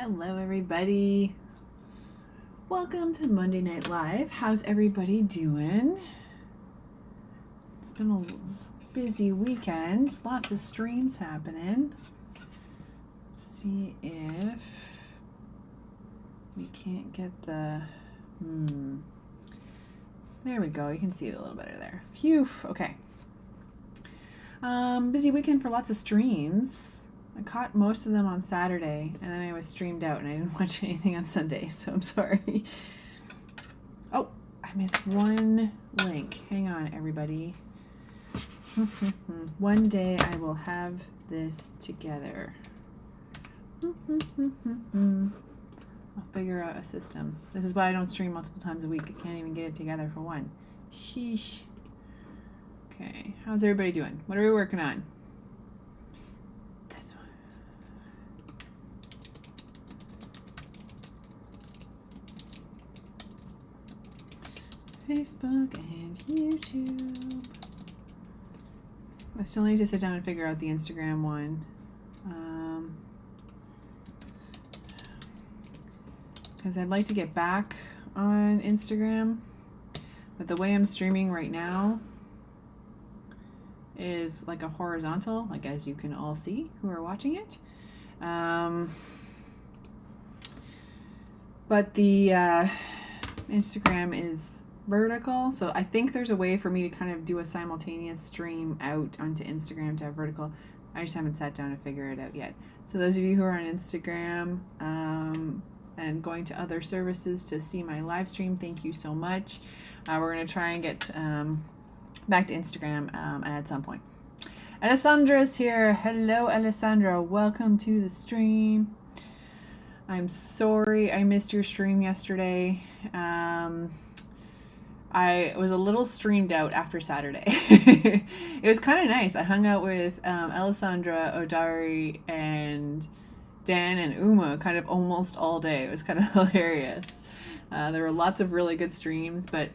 Hello, everybody. Welcome to Monday Night Live. How's everybody doing? It's been a busy weekend. Lots of streams happening. See if we can't get the... There we go. You can see it a little better there. Phew. Okay. Busy weekend for lots of streams. I caught most of them on Saturday, and then I was streamed out, and I didn't watch anything on Sunday, so I'm sorry. Oh, I missed one link. Hang on, everybody. One day I will have this together. I'll figure out a system. This is why I don't stream multiple times a week. I can't even get it together for one. Sheesh. Okay, how's everybody doing? What are we working on? This one. Facebook and YouTube. I still need to sit down and figure out the Instagram one. Because I'd like to get back on Instagram, but the way I'm streaming right now is like a horizontal, like as you can all see who are watching it. But the Instagram is vertical, so I think there's a way for me to kind of do a simultaneous stream out onto Instagram to have vertical. I just haven't sat down to figure it out yet. So those of you who are on Instagram and going to other services to see my live stream, thank you so much. We're going to try and get back to Instagram at some point. Alessandra's here. Hello, Alessandra. Welcome to the stream. I'm sorry I missed your stream yesterday. I was a little streamed out after Saturday. It was kind of nice. I hung out with Alessandra, Odari, and Dan and Uma kind of almost all day. It was kind of hilarious. There were lots of really good streams, but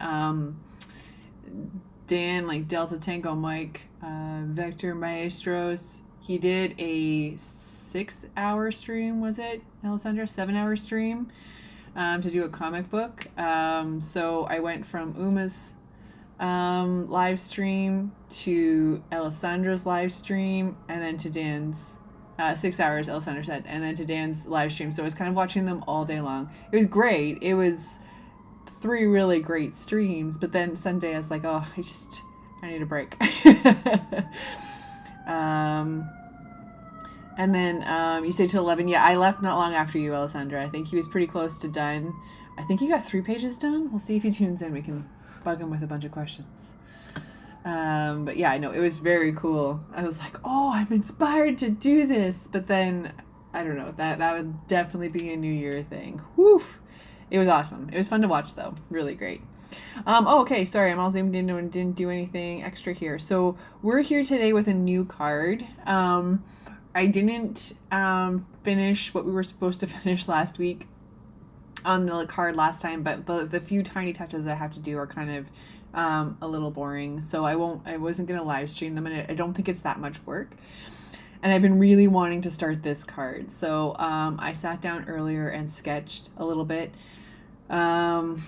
Dan, like Delta Tango Mike, Vector Maestros, he did a 6-hour stream, was it, Alessandra? 7-hour stream to do a comic book. So I went from Uma's live stream to Alessandra's live stream, and then to Dan's 6 hours, Alessandra said, and then to Dan's live stream. So I was kind of watching them all day long. It was great. It was 3 really great streams, but then Sunday I was like, oh, I need a break. And then you say till 11. Yeah, I left not long after you, Alessandra. I think he was pretty close to done. I think he got 3 pages done. We'll see if he tunes in. We can bug him with a bunch of questions. But yeah, I know it was very cool. I was like, oh, I'm inspired to do this. But then, I don't know, that would definitely be a New Year thing. Whew. It was awesome. It was fun to watch, though. Really great. Oh, okay. Sorry, I'm all zoomed in and didn't do anything extra here. So we're here today with a new card. I didn't finish what we were supposed to finish last week on the card last time, but the few tiny touches I have to do are kind of a little boring. So I wasn't going to live stream them, and I don't think it's that much work. And I've been really wanting to start this card. So I sat down earlier and sketched a little bit. One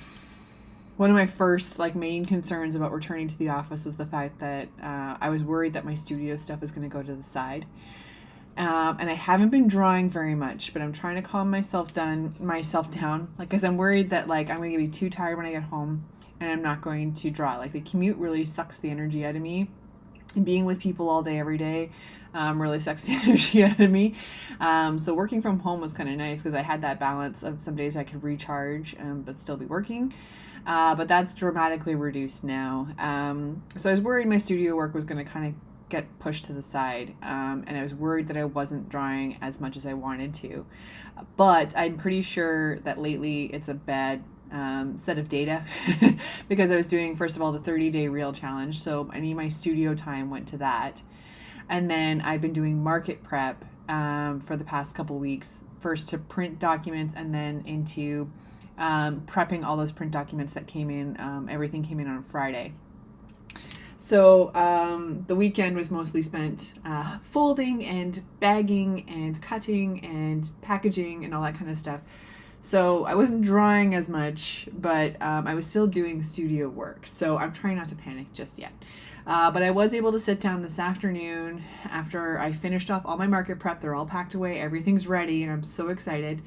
of my first main concerns about returning to the office was the fact that I was worried that my studio stuff was going to go to the side. And I haven't been drawing very much, but I'm trying to calm myself down, because I'm worried that I'm going to be too tired when I get home and I'm not going to draw. The commute really sucks the energy out of me. And being with people all day, every day, really sucks the energy out of me. So working from home was kind of nice because I had that balance of some days I could recharge but still be working. But that's dramatically reduced now. So I was worried my studio work was going to kind of get pushed to the side. And I was worried that I wasn't drawing as much as I wanted to. But I'm pretty sure that lately it's a bad set of data because I was doing, first of all, the 30-day reel challenge. So any of my studio time went to that. And then I've been doing market prep for the past couple weeks, first to print documents and then into prepping all those print documents that came in. Everything came in on Friday. So the weekend was mostly spent folding and bagging and cutting and packaging and all that kind of stuff. So I wasn't drawing as much, but I was still doing studio work. So I'm trying not to panic just yet. But I was able to sit down this afternoon after I finished off all my market prep. They're all packed away. Everything's ready, and I'm so excited.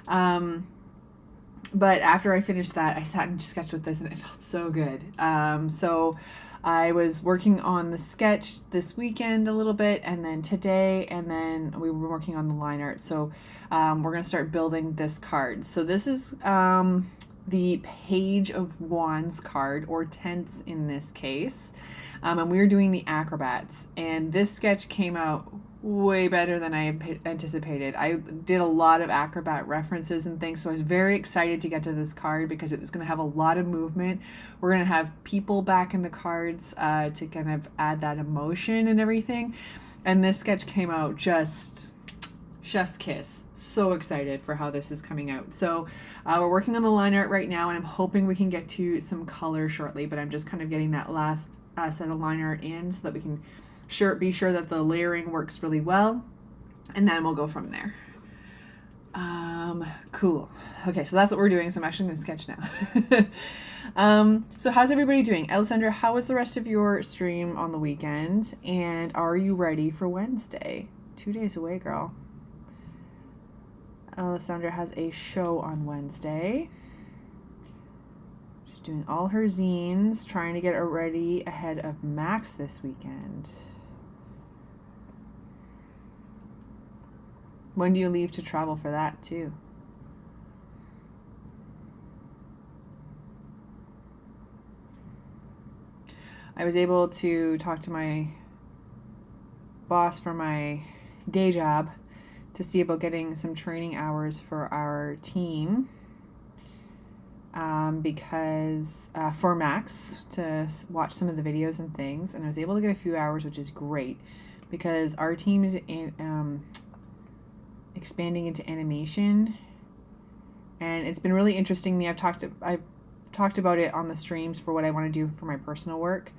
But after I finished that, I sat and sketched with this, and it felt so good. So I was working on the sketch this weekend a little bit, and then today, and then we were working on the line art. So we're going to start building this card. So this is the Page of Wands card, or tense in this case. And we were doing the acrobats, and this sketch came out way better than I anticipated. I did a lot of acrobat references and things, so I was very excited to get to this card because it was going to have a lot of movement. We're going to have people back in the cards to kind of add that emotion and everything. And this sketch came out just chef's kiss. So excited for how this is coming out. So we're working on the line art right now, and I'm hoping we can get to some color shortly, but I'm just kind of getting that last set of line art in so that we can be sure that the layering works really well, and then we'll go from there. Cool. Okay, so that's what we're doing. So I'm actually going to sketch now. So how's everybody doing? Alessandra, how was the rest of your stream on the weekend? And are you ready for Wednesday? 2 days away, girl. Alessandra has a show on Wednesday. She's doing all her zines, trying to get it ready ahead of Max this weekend. When do you leave to travel for that too? I was able to talk to my boss for my day job to see about getting some training hours for our team because for Max to watch some of the videos and things, and I was able to get a few hours, which is great because our team is expanding into animation, and it's been really interesting me. I've talked about it on the streams for what I want to do for my personal work,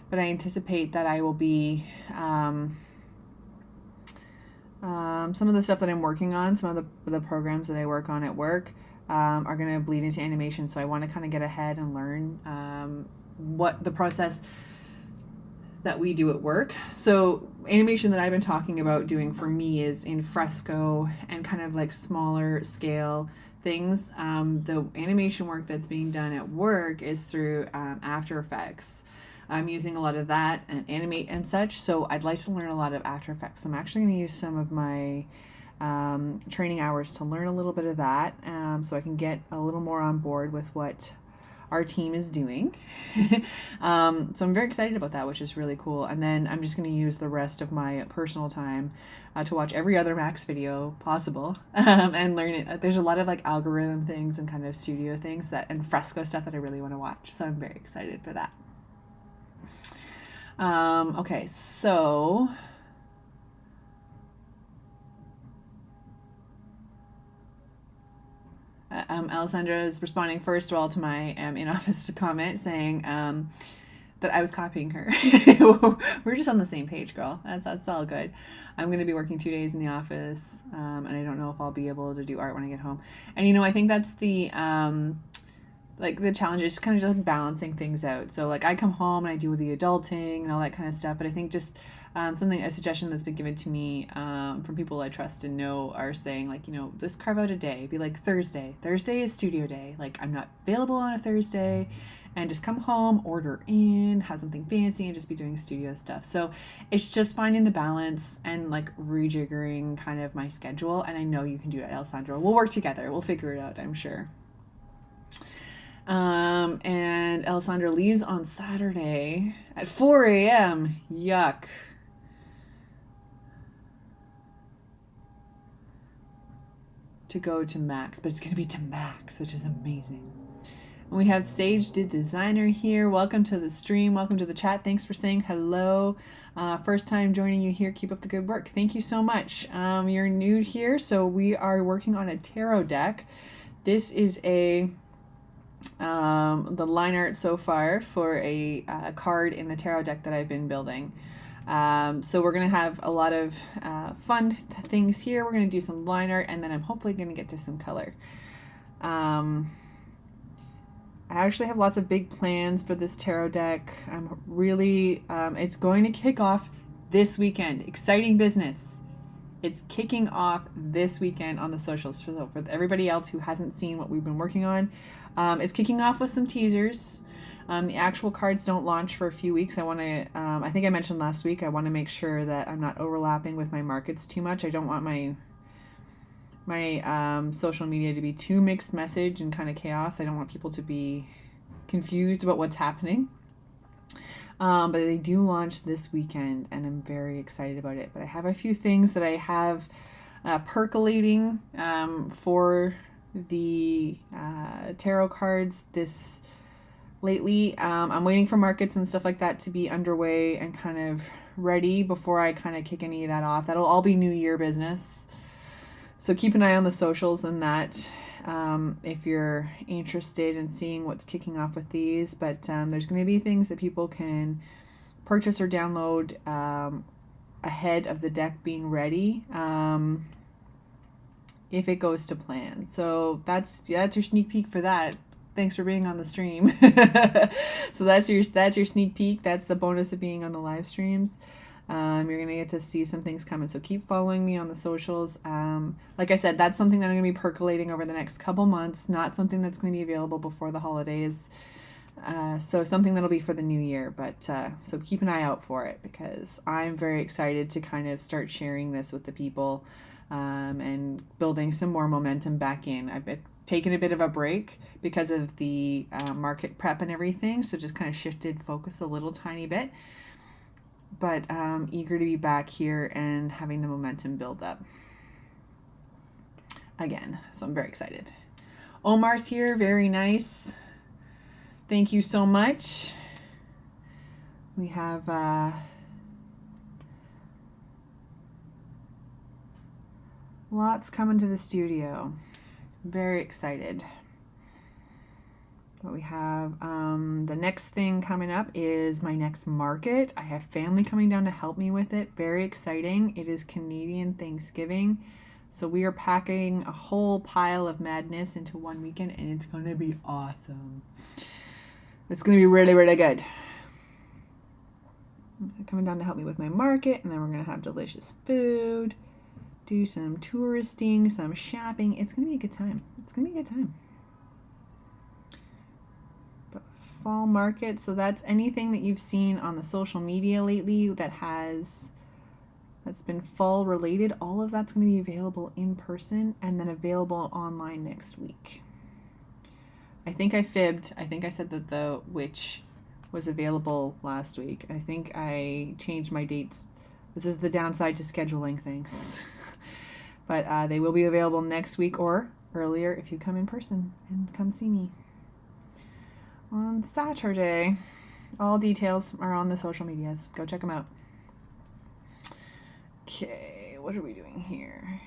but I anticipate that I will be some of the stuff that I'm working on, some of the programs that I work on at work are going to bleed into animation. So I want to kind of get ahead and learn what the process that we do at work. So animation that I've been talking about doing for me is in fresco and kind of like smaller scale things. The animation work that's being done at work is through After Effects. I'm using a lot of that and animate and such, so I'd like to learn a lot of After Effects. I'm actually going to use some of my training hours to learn a little bit of that, so I can get a little more on board with what our team is doing. So I'm very excited about that, which is really cool. And then I'm just going to use the rest of my personal time to watch every other Max video possible and learn it. There's a lot of like algorithm things and kind of studio things and fresco stuff that I really want to watch, so I'm very excited for that. Okay, so Alessandra is responding first of all to my in-office comment saying that I was copying her. We're just on the same page, girl. That's all good. I'm going to be working 2 days in the office, and I don't know if I'll be able to do art when I get home. And I think that's the like the challenge is kind of just balancing things out. So like I come home and I do the adulting and all that kind of stuff, but I think just a suggestion that's been given to me from people I trust and know are saying like, just carve out a day, be like Thursday is studio day. Like I'm not available on a Thursday, and just come home, order in, have something fancy, and just be doing studio stuff. So it's just finding the balance and like rejiggering kind of my schedule. And I know you can do it, Alessandro. We'll work together. We'll figure it out, I'm sure. And Alessandra leaves on Saturday at 4 a.m. Yuck. To go to Max, but it's going to be to Max, which is amazing. And we have Sage the Designer here. Welcome to the stream. Welcome to the chat. Thanks for saying hello. First time joining you here. Keep up the good work. Thank you so much. You're new here, so we are working on a tarot deck. This is a the line art so far for a card in the tarot deck that I've been building. So we're going to have a lot of fun things here. We're going to do some line art, and then I'm hopefully going to get to some color. I actually have lots of big plans for this tarot deck. I'm really, it's going to kick off this weekend. Exciting business. It's kicking off this weekend on the socials. So for everybody else who hasn't seen what we've been working on, it's kicking off with some teasers. The actual cards don't launch for a few weeks. I want to, I think I mentioned last week, I want to make sure that I'm not overlapping with my markets too much. I don't want my social media to be too mixed message and kind of chaos. I don't want people to be confused about what's happening. But they do launch this weekend, and I'm very excited about it. But I have a few things that I have percolating for the tarot cards this lately. I'm waiting for markets and stuff like that to be underway and kind of ready before I kind of kick any of that off. That'll all be New Year business. So keep an eye on the socials and that if you're interested in seeing what's kicking off with these. But there's going to be things that people can purchase or download ahead of the deck being ready if it goes to plan. So that's your sneak peek for that. Thanks for being on the stream. So that's your sneak peek. That's the bonus of being on the live streams. You're going to get to see some things coming. So keep following me on the socials. Like I said, that's something that I'm going to be percolating over the next couple months, not something that's going to be available before the holidays. So something that'll be for the new year. But so keep an eye out for it, because I'm very excited to kind of start sharing this with the people and building some more momentum back in. I've been taken a bit of a break because of the market prep and everything. So just kind of shifted focus a little tiny bit. But eager to be back here and having the momentum build up again. So I'm very excited. Omar's here. Very nice. Thank you so much. We have lots coming to the studio. Very excited. What we have, the next thing coming up is my next market. I have family coming down to help me with it. Very exciting. It is Canadian Thanksgiving. So we are packing a whole pile of madness into one weekend, and it's going to be awesome. It's going to be really, really good. They're coming down to help me with my market, and then we're going to have delicious food, do some touristing, some shopping. It's going to be a good time. It's going to be a good time. Fall market, so that's anything that you've seen on the social media lately that's been fall related. All of that's going to be available in person and then available online next week. I think I fibbed. I think I said that the witch was available last week. I think I changed my dates. This is the downside to scheduling things. But they will be available next week or earlier if you come in person and come see me on Saturday. All details are on the social medias. Go check them out. Okay, what are we doing here?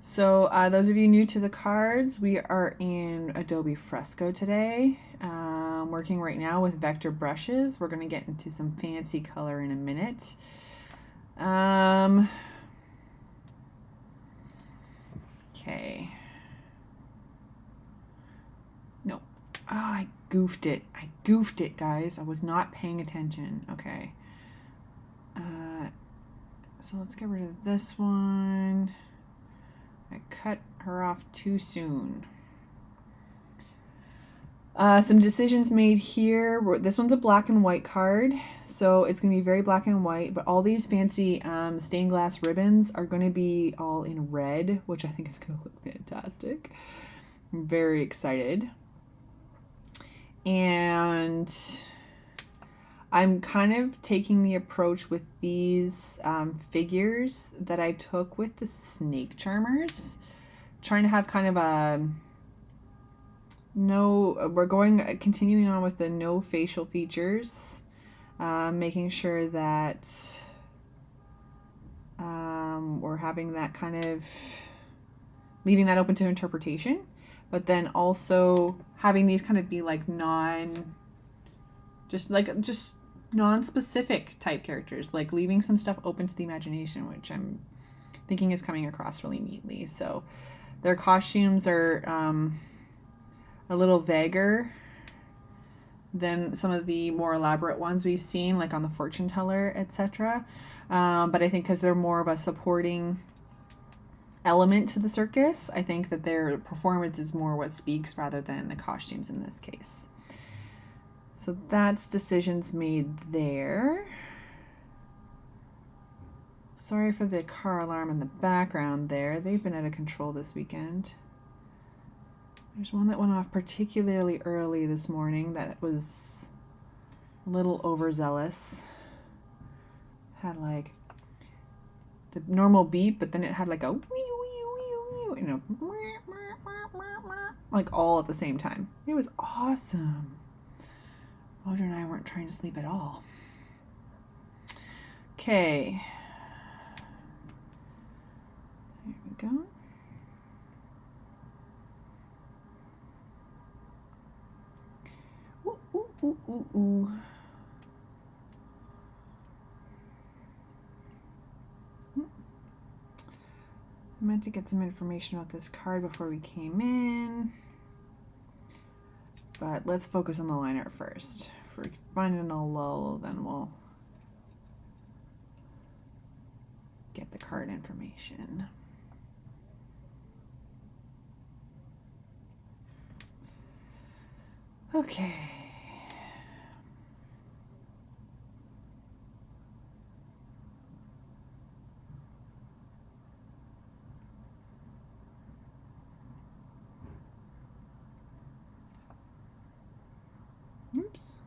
So those of you new to the cards, we are in Adobe Fresco today. Working right now with vector brushes. We're going to get into some fancy color in a minute. Okay. No. Oh, I goofed it. I goofed it, guys. I was not paying attention. Okay. So let's get rid of this one. I cut her off too soon. Some decisions made here. This one's a black and white card, so it's going to be very black and white, but all these fancy stained glass ribbons are going to be all in red, which I think is going to look fantastic. I'm very excited. And I'm kind of taking the approach with these figures that I took with the snake charmers, trying to have kind of a continuing on with the no facial features, making sure that we're having that kind of leaving that open to interpretation, but then also having these kind of be like just non-specific type characters, like leaving some stuff open to the imagination, which I'm thinking is coming across really neatly. So their costumes are a little vaguer than some of the more elaborate ones we've seen, like on the fortune teller, etc. But I think because they're more of a supporting element to the circus, I think that their performance is more what speaks rather than the costumes in this case. So that's decisions made there. Sorry for the car alarm in the background there. They've been out of control this weekend. There's one that went off particularly early this morning that was a little overzealous. Had like the normal beep, but then it had like a wee, wee, wee, wee, you know, like all at the same time. It was awesome. Audra and I weren't trying to sleep at all. Okay. There we go. Ooh, ooh, ooh, ooh, ooh. I meant to get some information about this card before we came in. But let's focus on the line art first. If we're finding a lull, then we'll get the card information. Okay. Oops.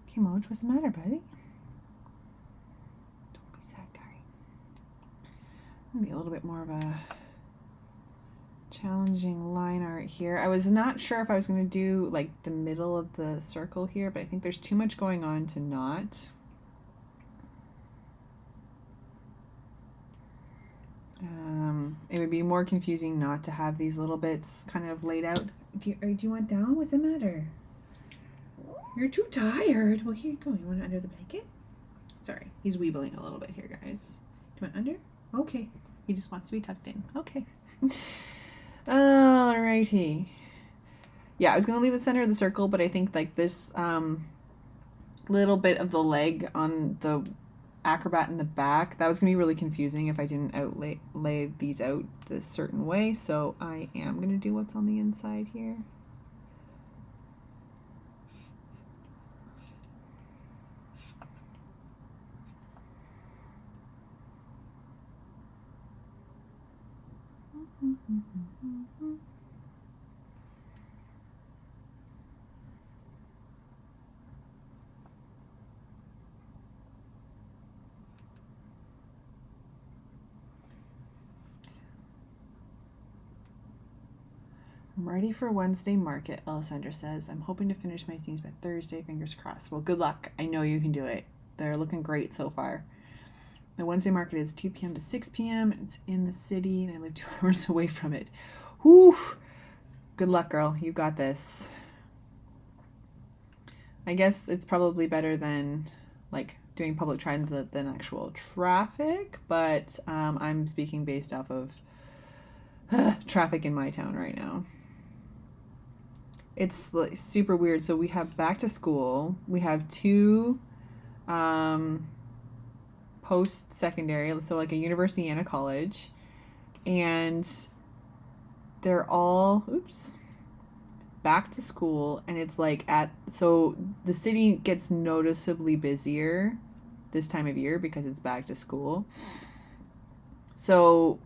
Okay, Moj, what's the matter, buddy? Don't be sad, guy. Maybe a little bit more of a challenging line art here. I was not sure if I was going to do like the middle of the circle here, but I think there's too much going on to not. It would be more confusing not to have these little bits kind of laid out. Do you want down? What's the matter? You're too tired. Well, here you go. You want it under the blanket? Sorry, he's weebling a little bit here, guys. Do you want under? Okay. He just wants to be tucked in. Okay. Alrighty. Yeah, I was going to leave the center of the circle, but I think like this little bit of the leg on the acrobat in the back, that was going to be really confusing if I didn't lay these out this certain way. So I am going to do what's on the inside here. I'm ready for Wednesday market, Alessandra says. I'm hoping to finish my scenes by Thursday, fingers crossed. Well, good luck. I know you can do it. They're looking great so far. The Wednesday market is 2 p.m. to 6 p.m. and it's in the city, and I live 2 hours away from it. Whew! Good luck, girl. You got this. I guess it's probably better than like doing public transit than actual traffic, but I'm speaking based off of traffic in my town right now. It's like super weird. So we have back to school. We have 2 post-secondary, so like a university and a college, and they're all back to school, and it's like so the city gets noticeably busier this time of year because it's back to school. So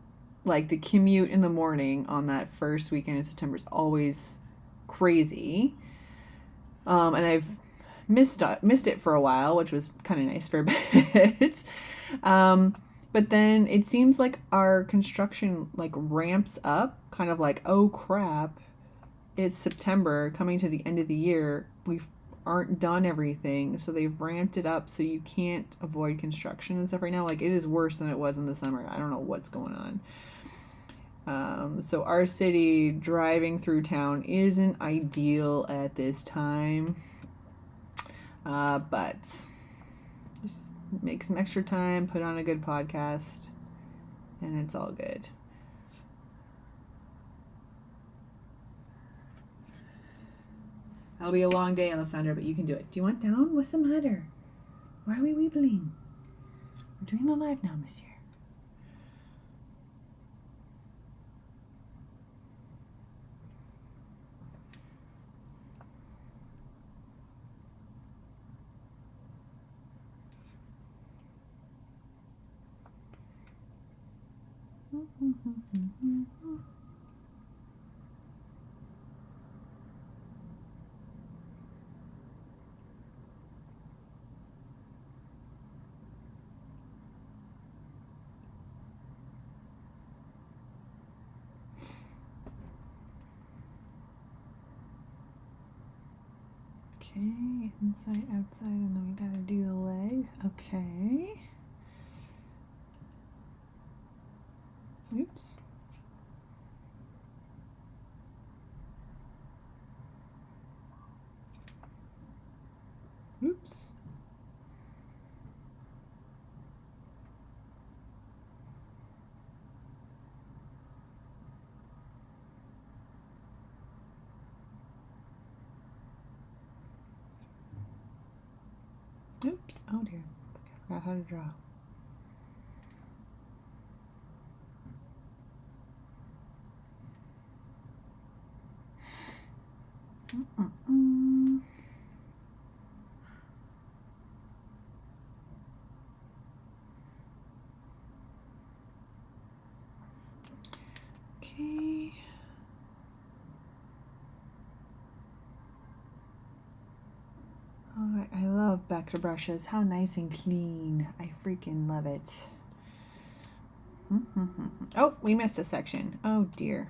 like the commute in the morning on that first weekend in September is always crazy. And I've missed it for a while, which was kind of nice for a bit. But then it seems like our construction like ramps up, kind of like, oh crap, it's September, coming to the end of the year. We aren't done everything, so they've ramped it up so you can't avoid construction and stuff right now. Like, it is worse than it was in the summer. I don't know what's going on. So our city, driving through town isn't ideal at this time, but just make some extra time, put on a good podcast, and it's all good. That'll be a long day, Alessandra, but you can do it. Do you want down? What's the matter? Why are we weeping? We're doing the live now, monsieur. Okay, inside, outside, and then we gotta do the leg. Okay. Oops. Oops. Oops. Oh dear. I forgot how to draw. Okay. Alright, I love vector brushes. How nice and clean. I freaking love it. Oh, we missed a section. Oh dear.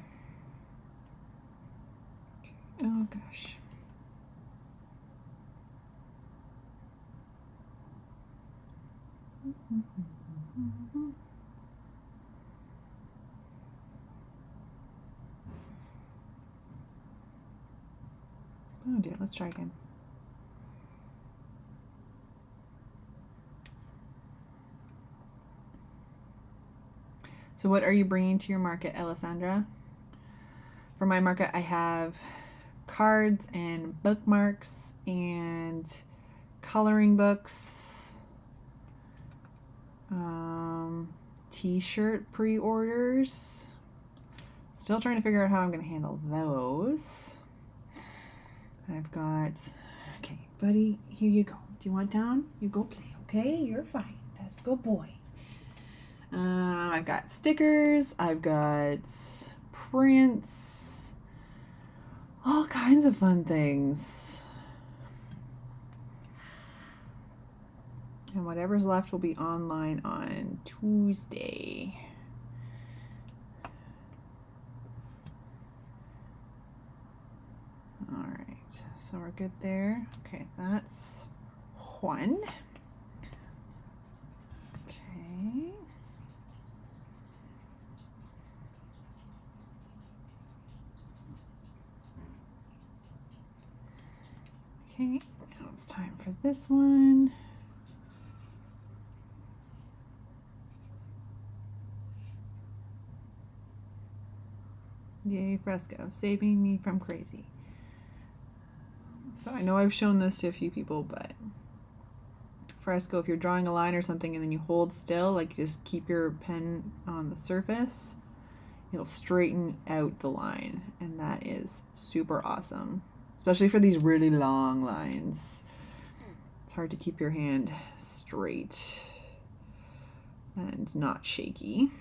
Okay. Oh gosh. Oh dear, let's try again. So what are you bringing to your market, Alessandra? For my market, I have cards and bookmarks and coloring books, t-shirt pre-orders. Still trying to figure out how I'm going to handle those. I've got, okay, buddy, here you go. Do you want down? You go play, okay? You're fine. That's a good boy. I've got stickers. I've got prints. All kinds of fun things. And whatever's left will be online on Tuesday. All right, so we're good there. Okay, that's one. Okay. Okay, now it's time for this one. Yay, fresco, saving me from crazy. So I know I've shown this to a few people, but fresco, if you're drawing a line or something and then you hold still, like just keep your pen on the surface, it'll straighten out the line, and that is super awesome, especially for these really long lines. It's hard to keep your hand straight and not shaky.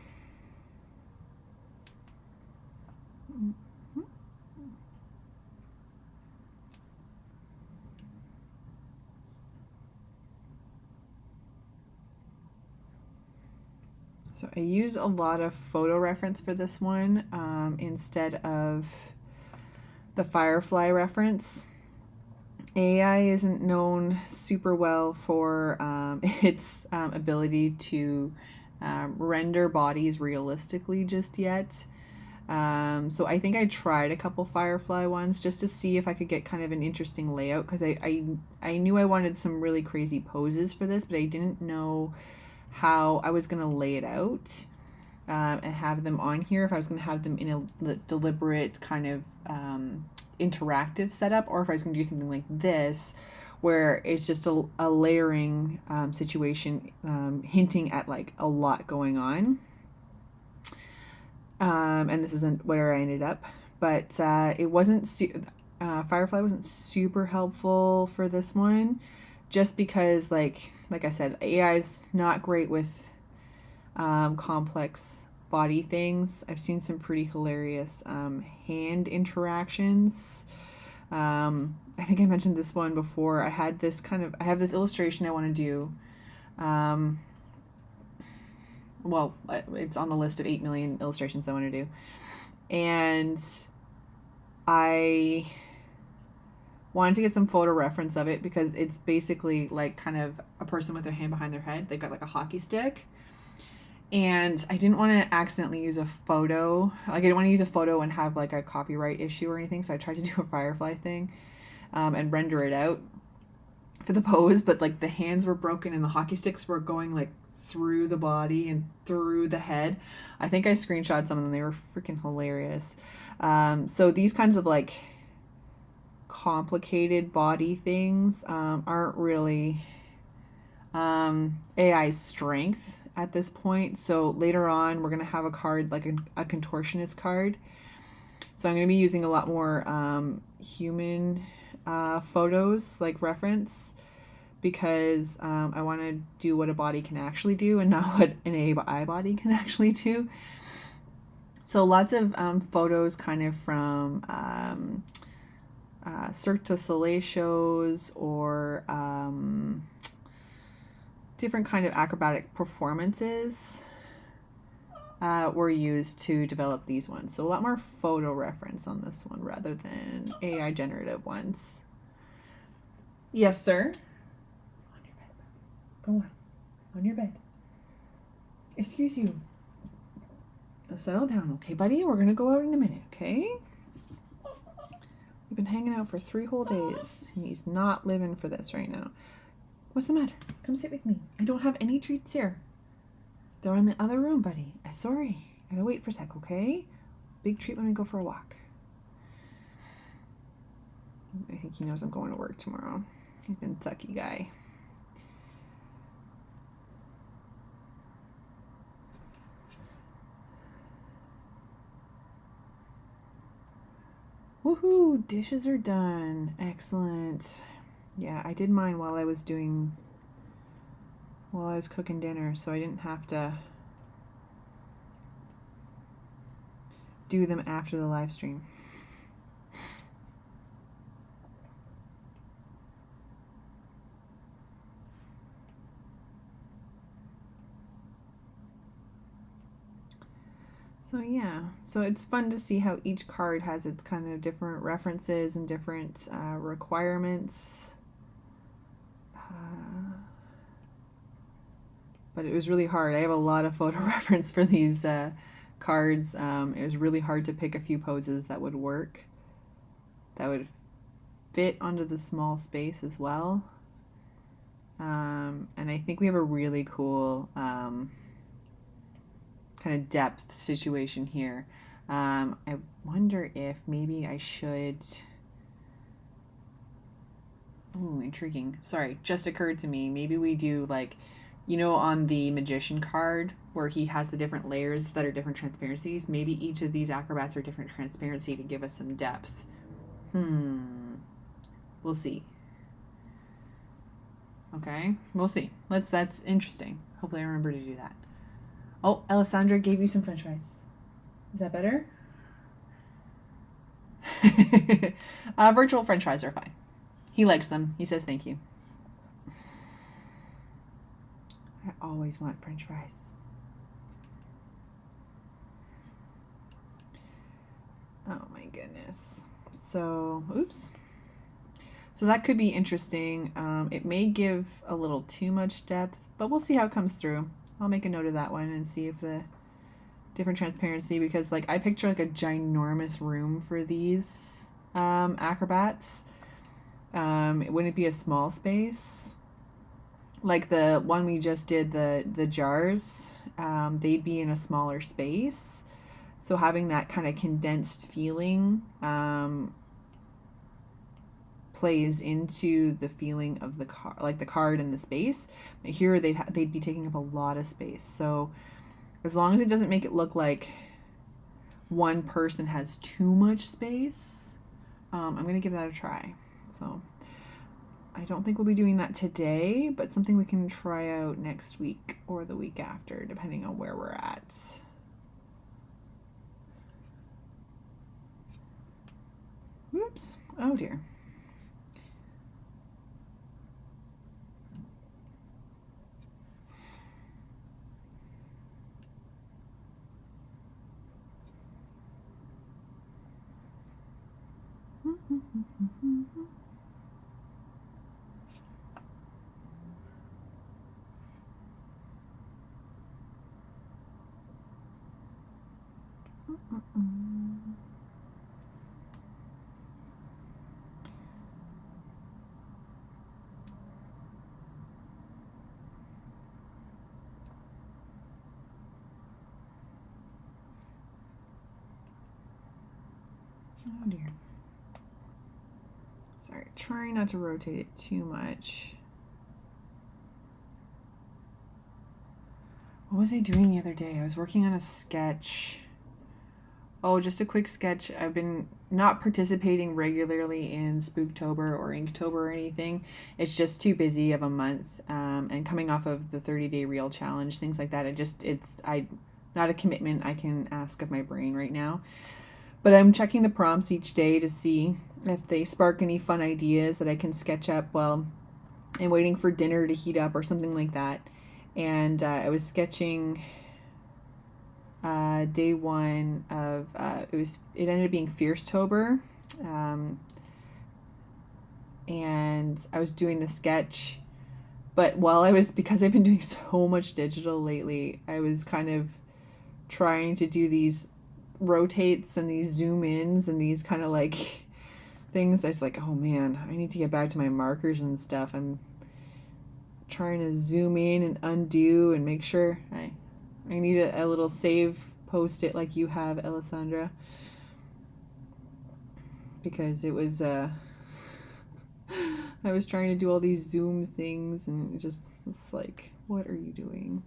So I use a lot of photo reference for this one instead of the Firefly reference. AI isn't known super well for its ability to render bodies realistically just yet. So I think I tried a couple Firefly ones just to see if I could get kind of an interesting layout, because I knew I wanted some really crazy poses for this, but I didn't know how I was going to lay it out and have them on here, if I was going to have them in a deliberate kind of interactive setup, or if I was going to do something like this where it's just a layering situation, hinting at like a lot going on. And this isn't where I ended up, but it wasn't Firefly wasn't super helpful for this one, just because like I said, AI is not great with complex body things. I've seen some pretty hilarious hand interactions. I think I mentioned this one before. I have this illustration I want to do. Well, it's on the list of 8 million illustrations I want to do. And I wanted to get some photo reference of it, because it's basically like kind of a person with their hand behind their head. They've got like a hockey stick. And I didn't want to accidentally use a photo. Like, I didn't want to use a photo and have like a copyright issue or anything. So I tried to do a Firefly thing and render it out for the pose. But like the hands were broken and the hockey sticks were going like through the body and through the head. I think I screenshot some of them. They were freaking hilarious. So these kinds of like complicated body things aren't really AI's strength at this point. So later on, we're going to have a card like a contortionist card. So I'm going to be using a lot more human photos like reference, because I want to do what a body can actually do and not what an AI body can actually do. So lots of photos kind of from Cirque du Soleil shows, or different kind of acrobatic performances were used to develop these ones. So a lot more photo reference on this one rather than AI generative ones. Yes, sir. On your bed. Go on your bed. Excuse you. Now settle down, okay, buddy? We're gonna go out in a minute, okay? We've been hanging out for 3 whole days. He's not living for this right now. What's the matter? Come sit with me. I don't have any treats here. They're in the other room, buddy. I'm sorry. Gotta wait for a sec, okay? Big treat when we go for a walk. I think he knows I'm going to work tomorrow. He's been a sucky guy. Woohoo! Dishes are done. Excellent. Yeah, I did mine while I was cooking dinner, so I didn't have to do them after the live stream. So yeah, so it's fun to see how each card has its kind of different references and different requirements. But it was really hard. I have a lot of photo reference for these cards. It was really hard to pick a few poses that would work, that would fit onto the small space as well. And I think we have a really cool kind of depth situation here. I wonder if maybe I should... Ooh, intriguing. Sorry, just occurred to me. Maybe we do like, you know, on the magician card where he has the different layers that are different transparencies, maybe each of these acrobats are different transparency to give us some depth. We'll see. Okay, we'll see. That's interesting. Hopefully I remember to do that. Oh, Alessandra gave you some french fries. Is that better? Virtual french fries are fine. He likes them. He says thank you. I always want french fries. Oh my goodness. So, oops. So that could be interesting. It may give a little too much depth, but we'll see how it comes through. I'll make a note of that one and see if the different transparency, because like I picture like a ginormous room for these acrobats. Wouldn't it be a small space? Like the one we just did, the jars, they'd be in a smaller space. So having that kind of condensed feeling plays into the feeling of the car, like the card and the space. But here they'd be taking up a lot of space. So as long as it doesn't make it look like one person has too much space, I'm gonna give that a try. So I don't think we'll be doing that today, but something we can try out next week or the week after, depending on where we're at. Whoops. Oh dear. Oh dear. Sorry, try not to rotate it too much. What was I doing the other day? I was working on a sketch. Oh, just a quick sketch. I've been not participating regularly in Spooktober or Inktober or anything. It's just too busy of a month. And coming off of the 30-day reel challenge, things like that, it's not a commitment I can ask of my brain right now. But I'm checking the prompts each day to see if they spark any fun ideas that I can sketch up while I'm waiting for dinner to heat up or something like that. And I was sketching day one of it ended up being Fiercetober, and I was doing the sketch, but because I've been doing so much digital lately, I was kind of trying to do these rotates and these zoom ins and these kind of like things. I was like, oh man, I need to get back to my markers and stuff. I'm trying to zoom in and undo and make sure I need a little save post-it like you have, Alessandra, because it was I was trying to do all these zoom things and it's like, what are you doing?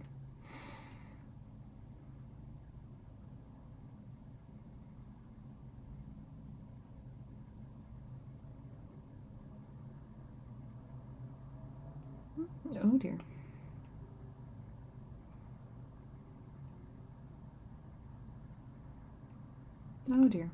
Oh dear. Oh dear.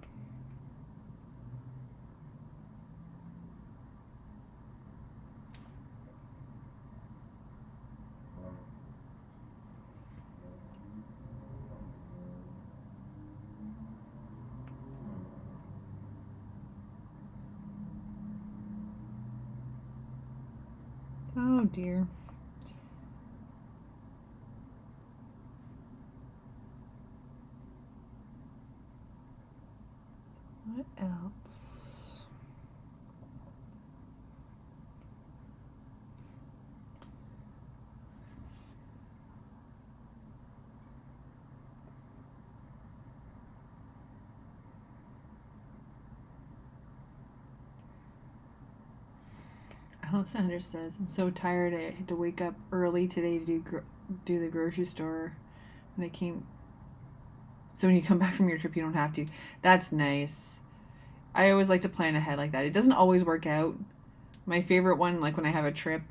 Oh dear. What else? Alexander says, I'm so tired. I had to wake up early today to do the grocery store. And I came. So when you come back from your trip, you don't have to. That's nice. I always like to plan ahead like that. It doesn't always work out. My favorite one, like when I have a trip,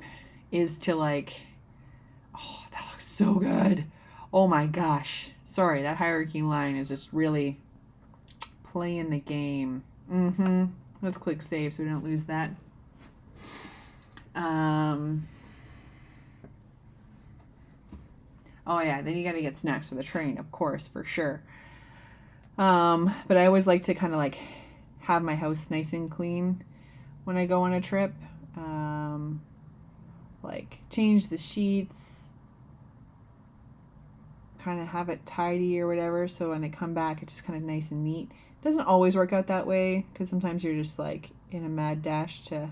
is to like, oh, that looks so good. Oh my gosh. Sorry, that hierarchy line is just really playing the game. Let's click save so we don't lose that. Oh yeah, then you gotta get snacks for the train, of course, for sure. But I always like to kind of like have my house nice and clean when I go on a trip. Like change the sheets, kind of have it tidy or whatever, so when I come back it's just kind of nice and neat. It doesn't always work out that way because sometimes you're just like in a mad dash to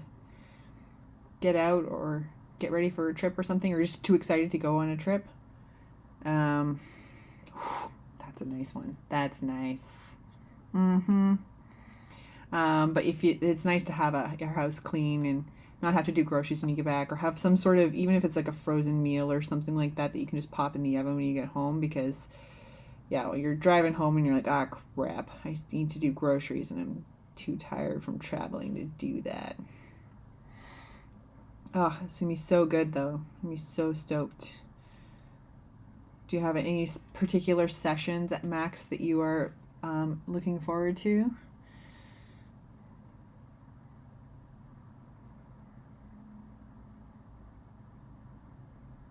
get out or get ready for a trip or something, or just too excited to go on a trip. That's a nice one. That's nice. But it's nice to have your house clean and not have to do groceries when you get back, or have some sort of, even if it's like a frozen meal or something like that you can just pop in the oven when you get home, because well, you're driving home and you're like, ah, crap, I need to do groceries and I'm too tired from traveling to do that. Oh, it's gonna be so good though. I'm gonna be so stoked. Do you have any particular sessions at Max that you are looking forward to?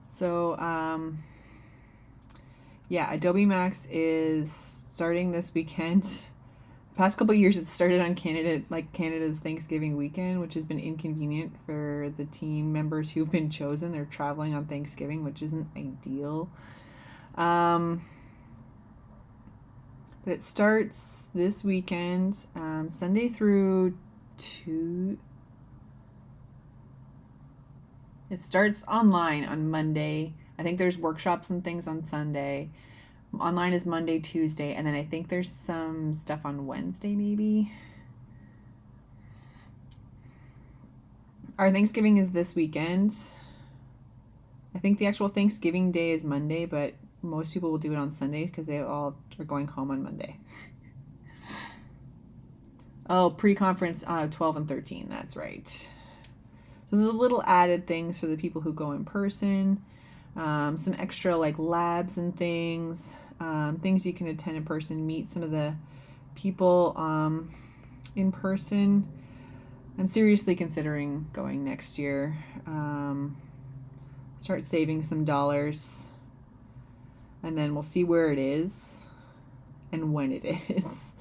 So, yeah, Adobe Max is starting this weekend. The past couple of years, it started on Canada's Thanksgiving weekend, which has been inconvenient for the team members who've been chosen. They're traveling on Thanksgiving, which isn't ideal. But it starts this weekend, Sunday through It starts online on Monday. I think there's workshops and things on Sunday. Online is Monday, Tuesday, and then I think there's some stuff on Wednesday maybe. Our Thanksgiving is this weekend. I think the actual Thanksgiving day is Monday, but most people will do it on Sunday because they all are going home on Monday. Oh, pre-conference 12 and 13, that's right. So there's a little added things for the people who go in person, some extra like labs and things, things you can attend in person, meet some of the people in person. I'm seriously considering going next year. Start saving some dollars, and then we'll see where it is and when it is.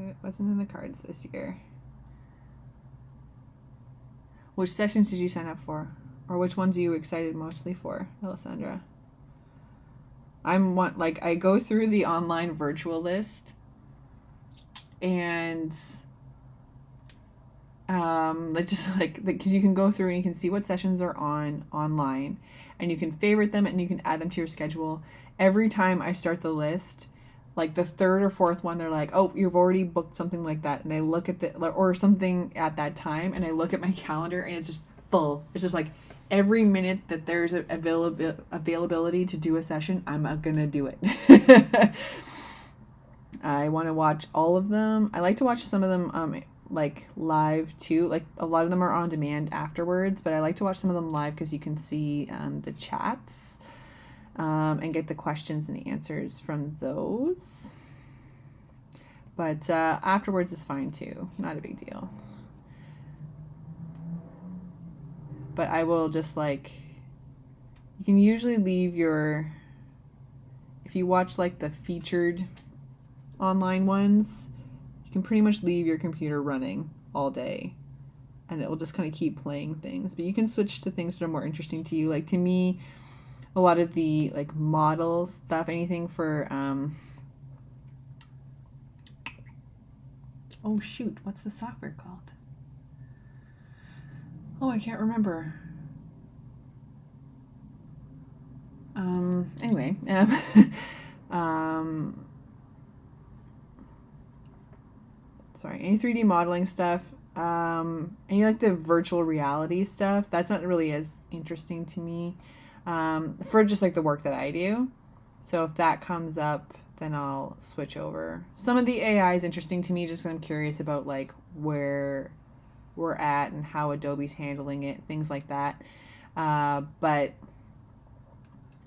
It wasn't in the cards this year. Which sessions did you sign up for? Or which ones are you excited mostly for, Alessandra? I go through the online virtual list, and because you can go through and you can see what sessions are online, and you can favorite them and you can add them to your schedule. Every time I start the list, like the third or fourth one, they're like, oh, you've already booked something like that. And I look at or something at that time, and I look at my calendar and it's just full. It's just like every minute that there's availability to do a session, I'm gonna do it. I want to watch all of them. I like to watch some of them like live too. Like a lot of them are on demand afterwards, but I like to watch some of them live because you can see the chats. And get the questions and answers from those. But afterwards is fine too. Not a big deal. But I will just you can usually leave if you watch like the featured online ones, you can pretty much leave your computer running all day. And it will just kind of keep playing things. But you can switch to things that are more interesting to you. Like to me, a lot of the like model stuff, anything for oh shoot, what's the software called? Oh, I can't remember. Anyway, sorry, any 3D modeling stuff, any like the virtual reality stuff, that's not really as interesting to me. For just like the work that I do. So if that comes up, then I'll switch over. Some of the AI is interesting to me just because I'm curious about like where we're at and how Adobe's handling it, things like that. But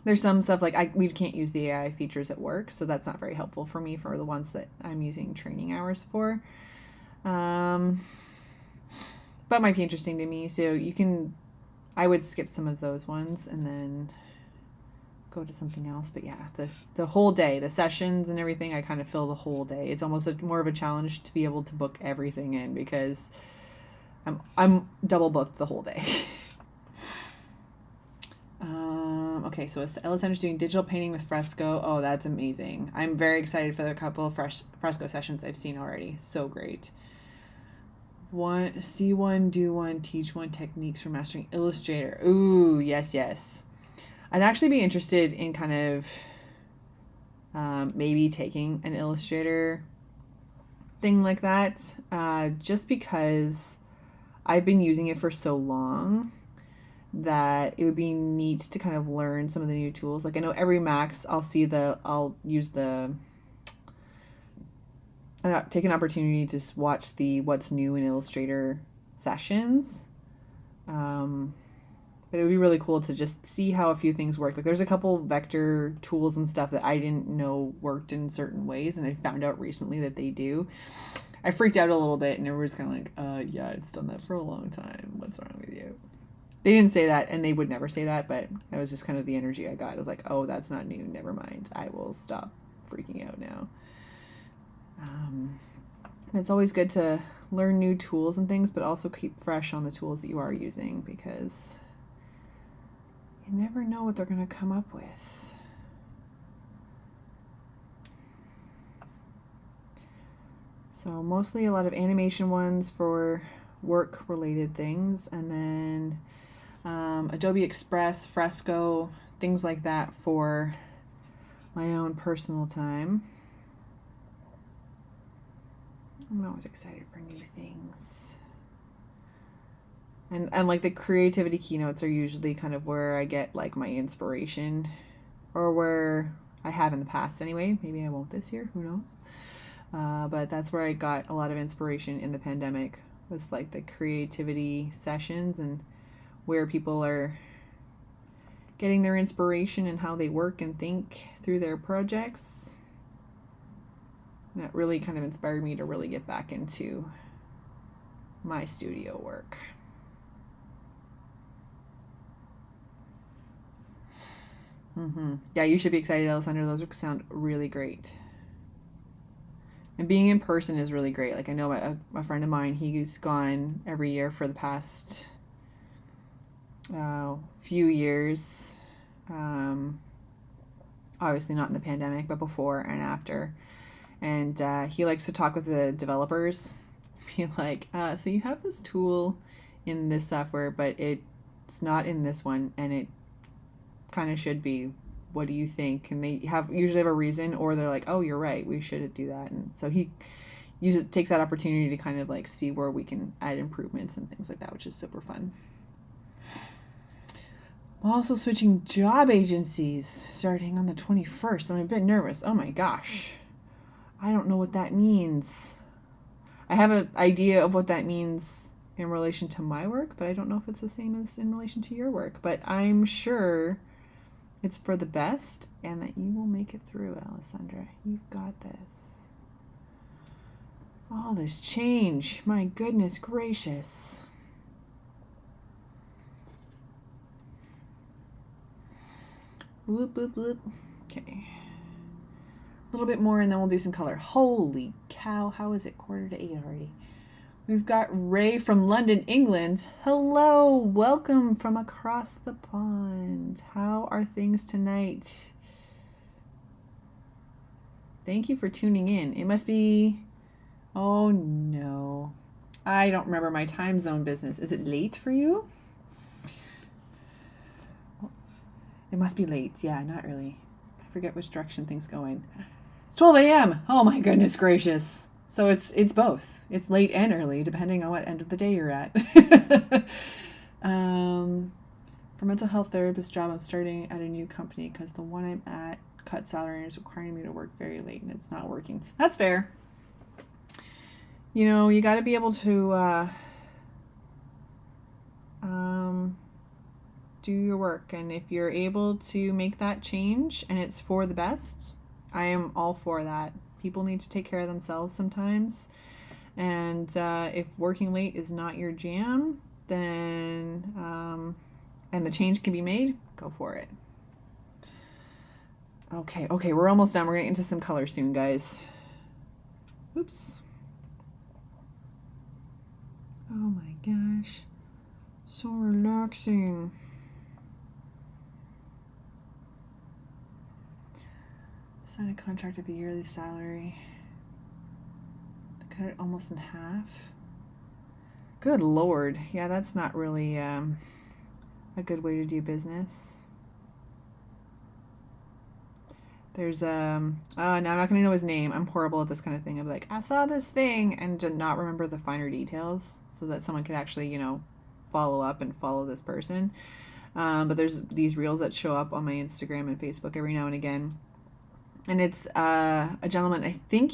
there's some stuff like we can't use the AI features at work, so that's not very helpful for me for the ones that I'm using training hours for. But might be interesting to me. So you can I would skip some of those ones and then go to something else. But yeah, the whole day, the sessions and everything, I kind of fill the whole day. It's almost more of a challenge to be able to book everything in because I'm double booked the whole day. Okay, so Alessandra's doing digital painting with fresco. Oh, that's amazing. I'm very excited for the couple of fresco sessions I've seen already. So great. See one, do one, teach one techniques for mastering Illustrator. Ooh, yes, yes. I'd actually be interested in kind of maybe taking an Illustrator thing like that, just because I've been using it for so long that it would be neat to kind of learn some of the new tools. Like I know every Max, I'll take an opportunity to watch the What's New in Illustrator sessions. But it would be really cool to just see how a few things work. Like there's a couple vector tools and stuff that I didn't know worked in certain ways, and I found out recently that they do. I freaked out a little bit, and everyone's kind of like, yeah, it's done that for a long time. What's wrong with you? They didn't say that, and they would never say that, but that was just kind of the energy I got. I was like, oh, that's not new. Never mind. I will stop freaking out now. It's always good to learn new tools and things, but also keep fresh on the tools that you are using because you never know what they're going to come up with. So mostly a lot of animation ones for work-related things, and then Adobe Express, Fresco, things like that for my own personal time. I'm always excited for new things. And like the creativity keynotes are usually kind of where I get like my inspiration, or where I have in the past anyway. Maybe I won't this year, who knows? But that's where I got a lot of inspiration in the pandemic, was like the creativity sessions and where people are getting their inspiration and how they work and think through their projects. And that really kind of inspired me to really get back into my studio work. Yeah, you should be excited, Alessandra. Those sound really great. And being in person is really great. Like I know a friend of mine, he's gone every year for the past few years. Obviously not in the pandemic, but before and after. And he likes to talk with the developers. Be like, so you have this tool in this software, but it's not in this one, and it kind of should be. What do you think? And they usually have a reason, or they're like, oh, you're right, we should do that. And so he takes that opportunity to kind of like see where we can add improvements and things like that, which is super fun. I'm also switching job agencies starting on the 21st. I'm a bit nervous. Oh my gosh. I don't know what that means. I have an idea of what that means in relation to my work, but I don't know if it's the same as in relation to your work. But I'm sure it's for the best and that you will make it through, Alessandra. You've got this. All this change. My goodness gracious. Bloop, bloop, bloop. Okay. A little bit more and then we'll do some color. Holy cow, how is it 7:45 already? We've got Ray from London, England. Hello, welcome from across the pond. How are things tonight? Thank you for tuning in. It must be, oh no. I don't remember my time zone business. Is it late for you? It must be late. Yeah, not early. I forget which direction things go in. It's 12 a.m. Oh my goodness gracious. So it's both. It's late and early, depending on what end of the day you're at. For mental health therapist job, I'm starting at a new company because the one I'm at cut salary and is requiring me to work very late, and it's not working. That's fair. You know, you got to be able to do your work, and if you're able to make that change and it's for the best, I am all for that. People need to take care of themselves sometimes, and if working late is not your jam, then and the change can be made, go for it. Okay, we're almost done. We're gonna get into some color soon, guys. Oops. Oh my gosh. So relaxing. Sign a contract of a yearly salary. Cut it almost in half. Good Lord. Yeah, that's not really a good way to do business. There's no, I'm not gonna know his name. I'm horrible at this kind of thing. I'm like, I saw this thing, and to not remember the finer details so that someone could actually, you know, follow up and follow this person. But there's these reels that show up on my Instagram and Facebook every now and again, and it's a gentleman. I think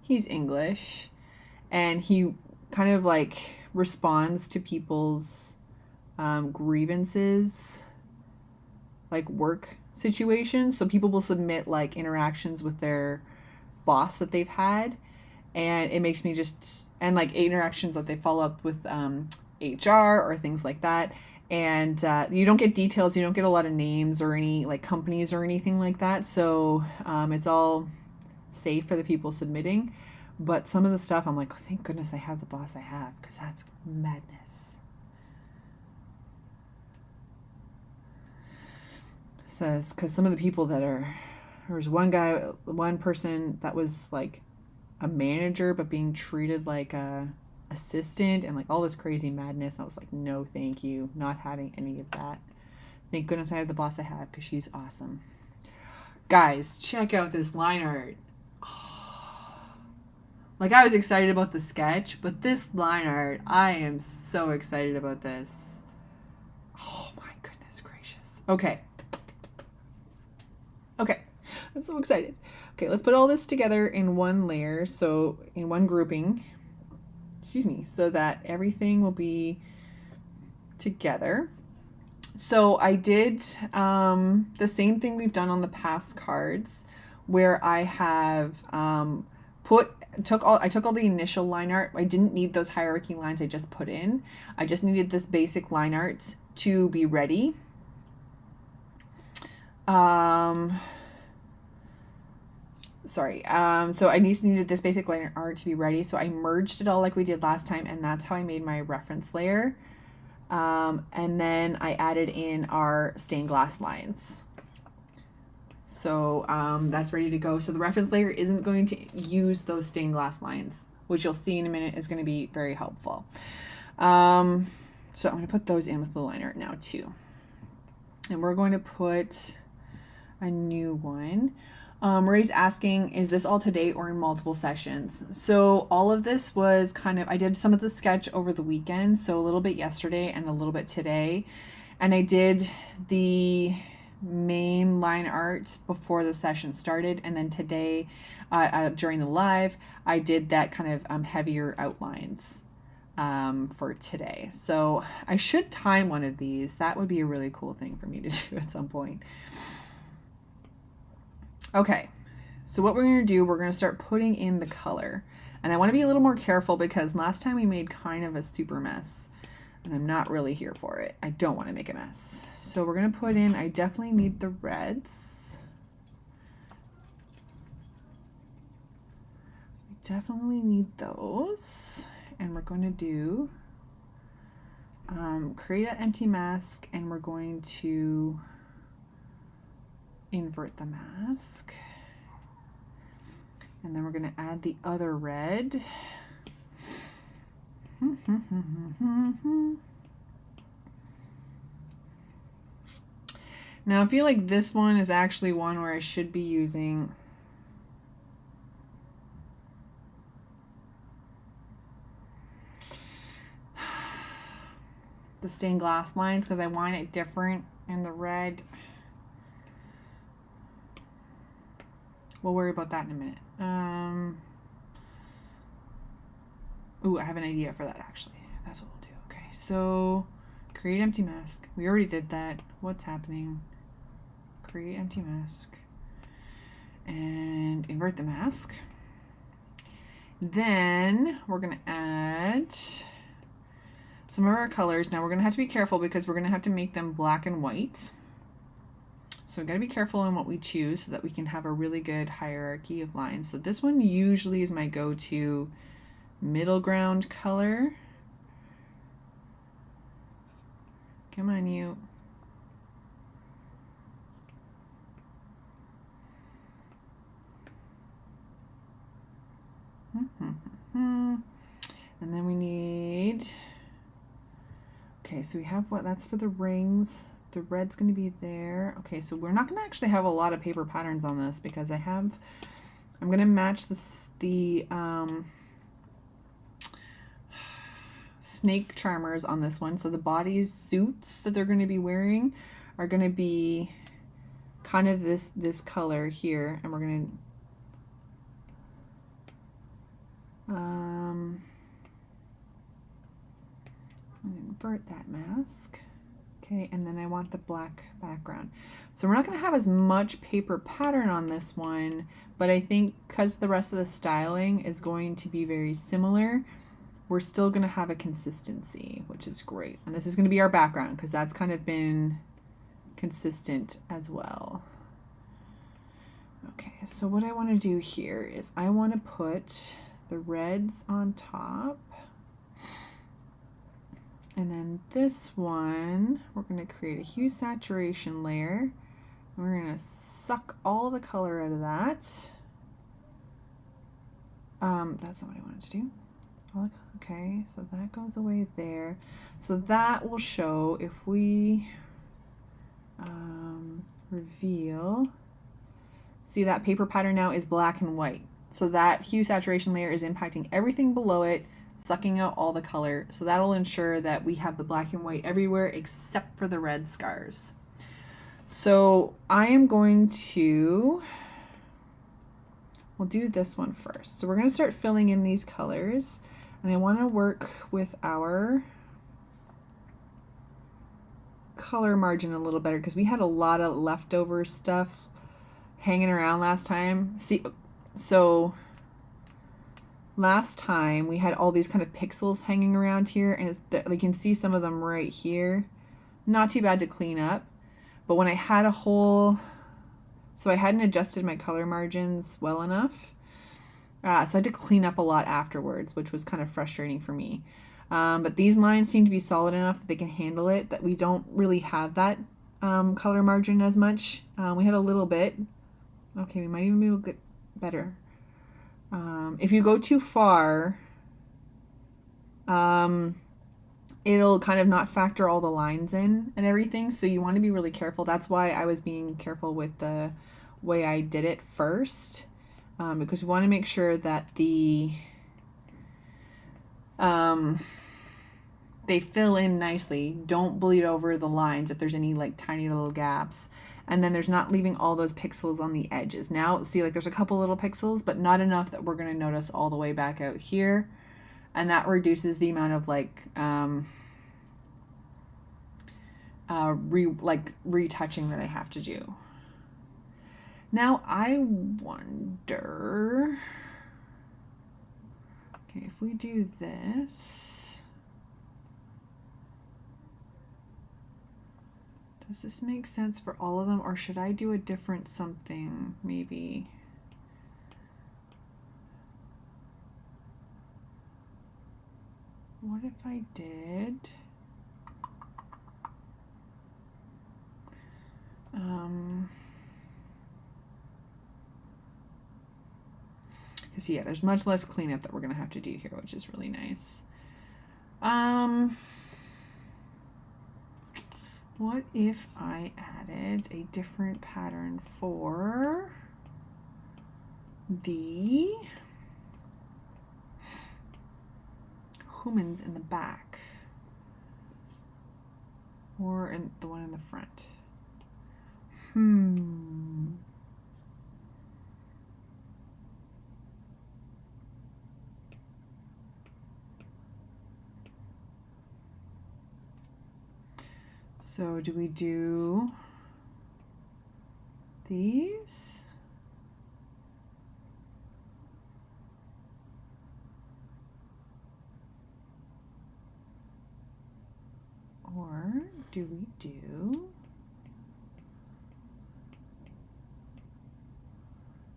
he's English, and he kind of like responds to people's grievances, like work situations. So people will submit like interactions with their boss that they've had, and it makes me just, and like interactions that they follow up with HR or things like that. And you don't get details, you don't get a lot of names or any like companies or anything like that. So it's all safe for the people submitting. But some of the stuff I'm like, oh, thank goodness I have the boss I have, because that's madness. Says, because some of the people that are, there was one person that was like a manager but being treated like a assistant and like all this crazy madness. I was like, no thank you, not having any of that. Thank goodness I have the boss I have, because she's awesome. Guys, check out this line art. Like, I was excited about the sketch, but this line art, I am so excited about this. Oh my goodness gracious. Okay, I'm so excited. Okay, let's put all this together in one layer, so in one grouping, so that everything will be together. So I did the same thing we've done on the past cards, where I have I took all the initial line art. I didn't need those hierarchy lines I just put in. I just needed this basic line art to be ready. So I just needed this basic line art to be ready. So I merged it all like we did last time, and that's how I made my reference layer. And then I added in our stained glass lines. So that's ready to go. So the reference layer isn't going to use those stained glass lines, which you'll see in a minute is going to be very helpful. So I'm going to put those in with the line art now too. And we're going to put a new one. Ray's asking, is this all today or in multiple sessions? So all of this was kind of, I did some of the sketch over the weekend, so a little bit yesterday and a little bit today. And I did the main line art before the session started. And then today, during the live, I did that kind of heavier outlines for today. So I should time one of these. That would be a really cool thing for me to do at some point. Okay, so what we're going to do, we're going to start putting in the color. And I want to be a little more careful because last time we made kind of a super mess. And I'm not really here for it. I don't want to make a mess. So we're going to put in, I definitely need the reds. I definitely need those. And we're going to do, create an empty mask, and we're going to invert the mask, and then we're going to add the other red. Now I feel like this one is actually one where I should be using the stained glass lines because I want it different in the red. We'll worry about that in a minute. Ooh, I have an idea for that actually. That's what we'll do. Okay, so create empty mask. We already did that. What's happening? Create empty mask. And invert the mask. Then we're gonna add some of our colors. Now we're going to have to be careful because we're going to have to make them black and white. So we've got to be careful in what we choose so that we can have a really good hierarchy of lines. So this one usually is my go-to middle ground color. Come on, you. And then we need, okay, so we have what, that's for the rings. The red's going to be there. Okay, so we're not going to actually have a lot of paper patterns on this because I'm going to match the snake charmers on this one. So the body suits that they're going to be wearing are going to be kind of this color here, and we're going to invert that mask. Okay, and then I want the black background. So we're not going to have as much paper pattern on this one, but I think because the rest of the styling is going to be very similar, we're still going to have a consistency, which is great. And this is going to be our background because that's kind of been consistent as well. Okay, so what I want to do here is I want to put the reds on top. And then this one, we're going to create a hue saturation layer. We're going to suck all the color out of that. That's not what I wanted to do. Okay, so that goes away there. So that will show if we reveal. See, that paper pattern now is black and white. So that hue saturation layer is impacting everything below it, sucking out all the color. So that'll ensure that we have the black and white everywhere except for the red scars. So I am going to, we'll do this one first. So we're going to start filling in these colors, and I want to work with our color margin a little better because we had a lot of leftover stuff hanging around last time. See, so last time we had all these kind of pixels hanging around here, and you can see some of them right here. Not too bad to clean up, but when I had a whole, so I hadn't adjusted my color margins well enough, so I had to clean up a lot afterwards, which was kind of frustrating for me. But these lines seem to be solid enough that they can handle it, that we don't really have that color margin as much. We had a little bit. Okay, we might even be able to get better. If you go too far, it'll kind of not factor all the lines in and everything, so you want to be really careful. That's why I was being careful with the way I did it first, because we want to make sure that they fill in nicely, don't bleed over the lines if there's any like tiny little gaps, and then there's not leaving all those pixels on the edges. Now see, like there's a couple little pixels, but not enough that we're going to notice all the way back out here, and that reduces the amount of like retouching that I have to do. Now I wonder, okay, if we do this, does this make sense for all of them, or should I do a different something maybe? What if I did because yeah, there's much less cleanup that we're gonna have to do here, which is really nice. What if I added a different pattern for the humans in the back, or in the one in the front? So do we do these? do we do?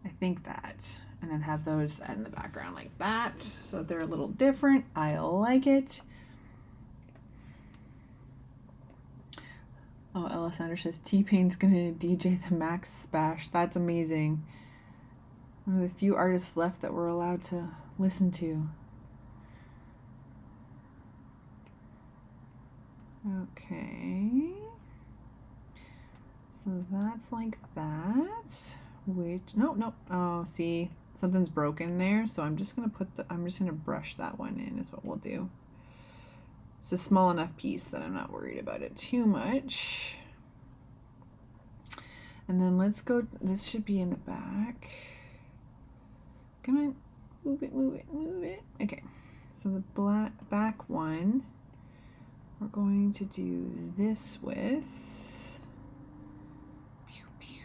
I think that. And then have those in the background like that, so they're a little different. I like it. Oh, Alessandra says T-Pain's gonna DJ the Max Spash. That's amazing. One of the few artists left that we're allowed to listen to. Okay. So that's like that. Which, no. Oh, see, something's broken there. So I'm just gonna brush that one in is what we'll do. It's a small enough piece that I'm not worried about it too much. And then let's go, this should be in the back. Come on, move it. Okay, so the back one, we're going to do this with. Pew, pew.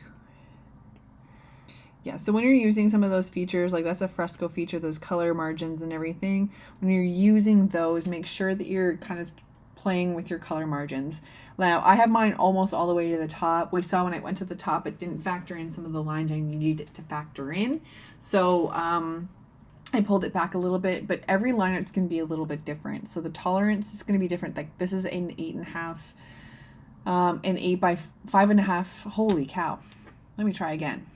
Yeah, so when you're using some of those features, like that's a fresco feature, those color margins and everything, when you're using those, make sure that you're kind of playing with your color margins. Now, I have mine almost all the way to the top. We saw when I went to the top, it didn't factor in some of the lines I needed it to factor in. So I pulled it back a little bit, but every line art's going to be a little bit different. So the tolerance is going to be different. Like this is an 8.5, an 8 by 5.5. Holy cow. Let me try again.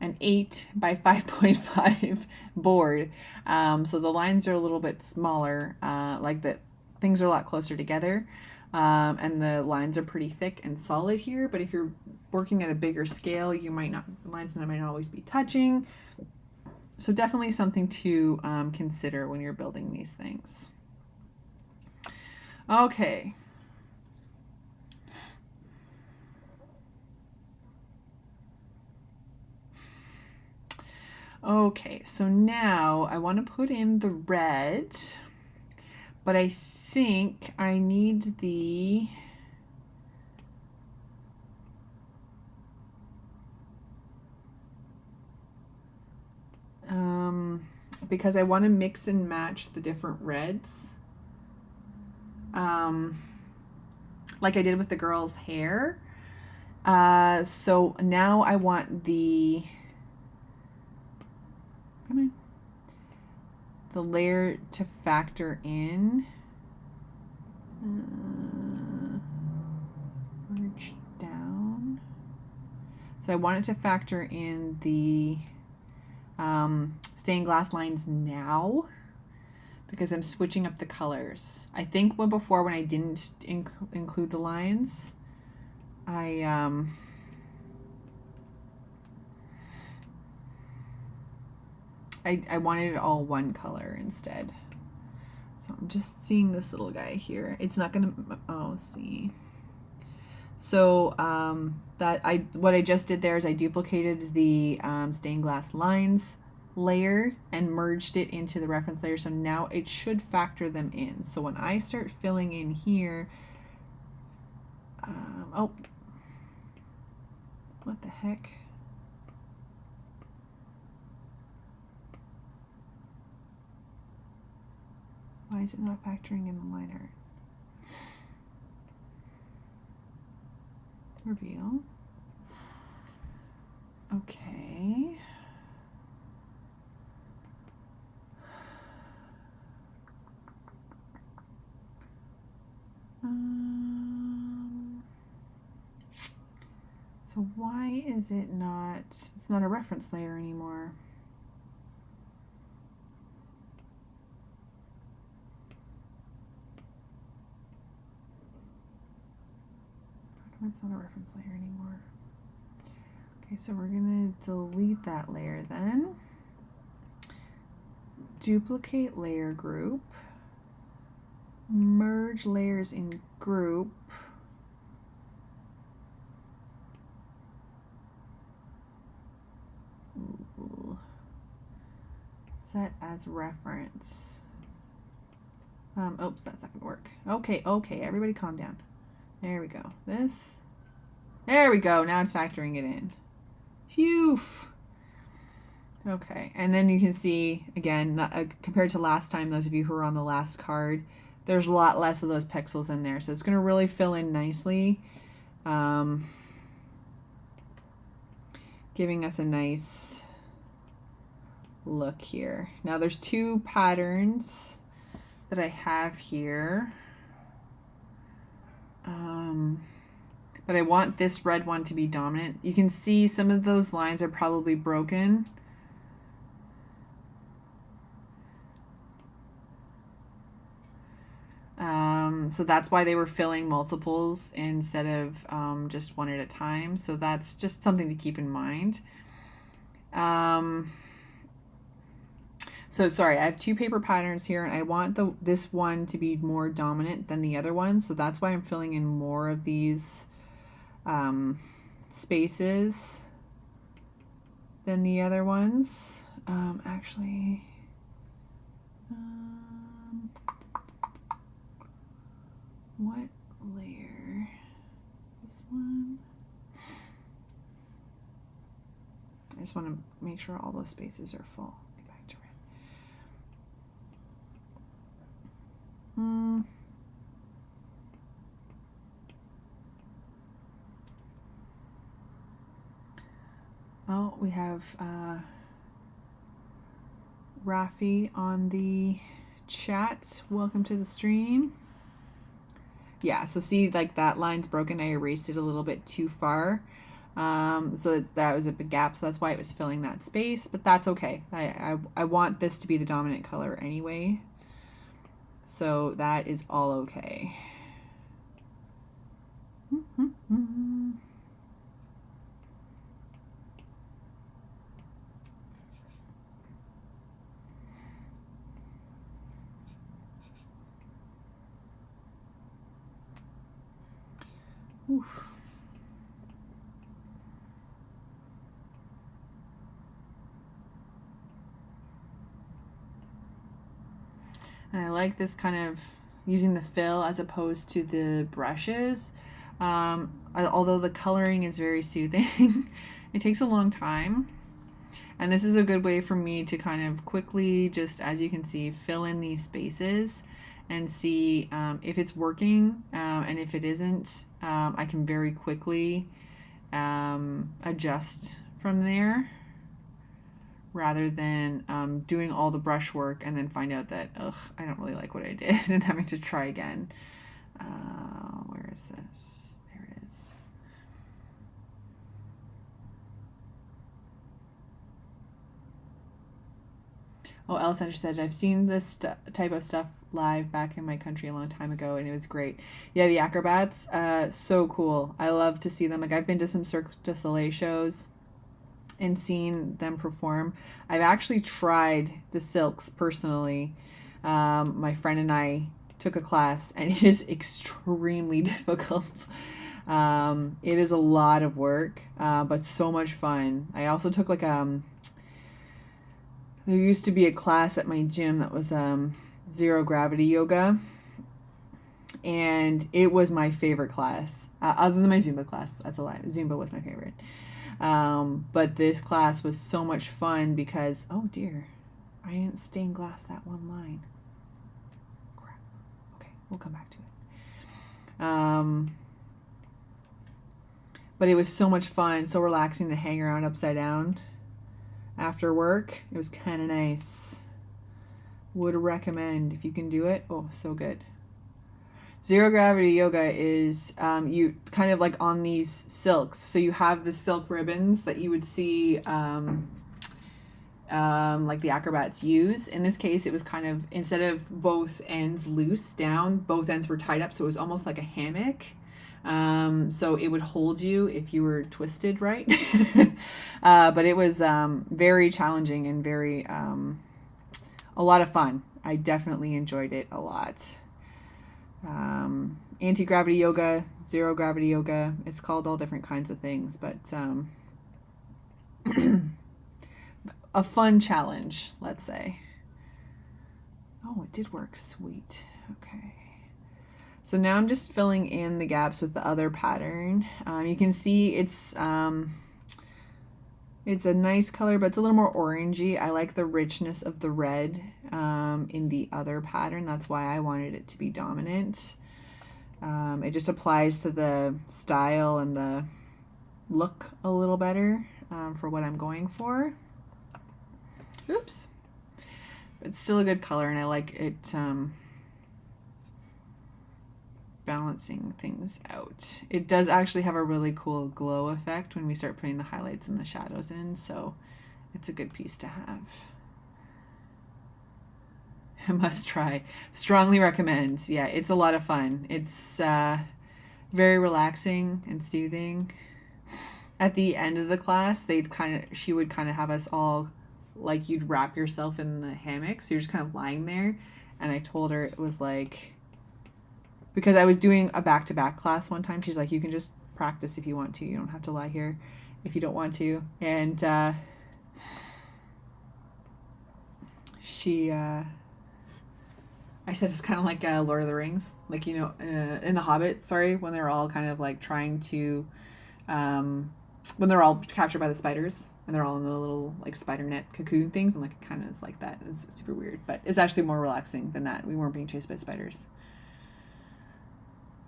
An 8 by 5.5 board. So the lines are a little bit smaller, like the things are a lot closer together. And the lines are pretty thick and solid here, but if you're working at a bigger scale, the lines might not always be touching. So definitely something to consider when you're building these things. Okay. Okay, so now I want to put in the red, but I think I need the because I want to mix and match the different reds, like I did with the girl's hair. So now I want the layer to factor in. Merge down. So I want it to factor in the stained glass lines now because I'm switching up the colors. I think before when I didn't include the lines, I wanted it all one color instead. So I'm just seeing this little guy here. It's not gonna, see. So what I just did there is I duplicated the stained glass lines layer and merged it into the reference layer. So now it should factor them in. So when I start filling in here, what the heck? Why is it not factoring in the line art? Reveal. Okay. So why is it not, it's not a reference layer anymore. It's not a reference layer anymore. Okay, so we're gonna delete that layer then. Duplicate layer group. Merge layers in group. Ooh. Set as reference. Oops, that's not gonna work. Okay, everybody calm down. There we go. There we go. Now it's factoring it in. Phew. Okay, and then you can see, again, compared to last time, those of you who are on the last card, there's a lot less of those pixels in there. So it's going to really fill in nicely, giving us a nice look here. Now there's two patterns that I have here. But I want this red one to be dominant. You can see some of those lines are probably broken. So that's why they were filling multiples instead of just one at a time. So that's just something to keep in mind. So sorry, I have two paper patterns here, and I want this one to be more dominant than the other one. So that's why I'm filling in more of these spaces than the other ones. Actually, what layer? This one. I just want to make sure all those spaces are full. Back to red. Oh, we have Rafi on the chat. Welcome to the stream. Yeah, so see, like that line's broken. I erased it a little bit too far. So that was a big gap, so that's why it was filling that space, but that's okay. I want this to be the dominant color anyway, so that is all okay. Oof. And I like this kind of using the fill as opposed to the brushes. Although the coloring is very soothing, it takes a long time. And this is a good way for me to kind of quickly, just as you can see, fill in these spaces and see if it's working. And if it isn't, I can very quickly adjust from there, rather than doing all the brush work and then find out that, ugh, I don't really like what I did and having to try again. Where is this? There it is. Oh, Alessandra said, I've seen this type of stuff live back in my country a long time ago, and it was great. Yeah, the acrobats, so cool. I love to see them. Like, I've been to some Cirque du Soleil shows and seen them perform. I've actually tried the silks personally. My friend and I took a class, and it is extremely difficult. It is a lot of work, but so much fun. I also took like there used to be a class at my gym that was zero gravity yoga, and it was my favorite class, other than my Zumba class. That's a lie. Zumba was my favorite. But this class was so much fun because, oh dear, I didn't stain glass that one line. Crap. Okay, we'll come back to it. But it was so much fun, so relaxing to hang around upside down after work. It was kind of nice. Would recommend if you can do it. Oh, so good. Zero gravity yoga is you kind of like on these silks. So you have the silk ribbons that you would see like the acrobats use. In this case, it was kind of, instead of both ends loose down, both ends were tied up. So it was almost like a hammock. So it would hold you if you were twisted right. But it was very challenging and very a lot of fun. I definitely enjoyed it a lot. Anti-gravity yoga, zero gravity yoga, it's called all different kinds of things, but a fun challenge, let's say. Oh, it did work. Sweet. Okay. So now I'm just filling in the gaps with the other pattern. You can see it's It's a nice color, but it's a little more orangey. I like the richness of the red in the other pattern. That's why I wanted it to be dominant. It just applies to the style and the look a little better for what I'm going for. Oops. It's still a good color, and I like it balancing things out. It does actually have a really cool glow effect when we start putting the highlights and the shadows in, so it's a good piece to have. A must try. Strongly recommend. Yeah, it's a lot of fun. It's very relaxing and soothing. At the end of the class, she would kind of have us all, like, you'd wrap yourself in the hammock, so you're just kind of lying there. And I told her it was like, because I was doing a back-to-back class one time, she's like, you can just practice if you want to. You don't have to lie here if you don't want to. And I said it's kind of like Lord of the Rings, like, you know, in The Hobbit, when they're all kind of like trying to, when they're all captured by the spiders and they're all in the little like spider net cocoon things, and like it kind of is like that. It's super weird, but it's actually more relaxing than that. We weren't being chased by spiders.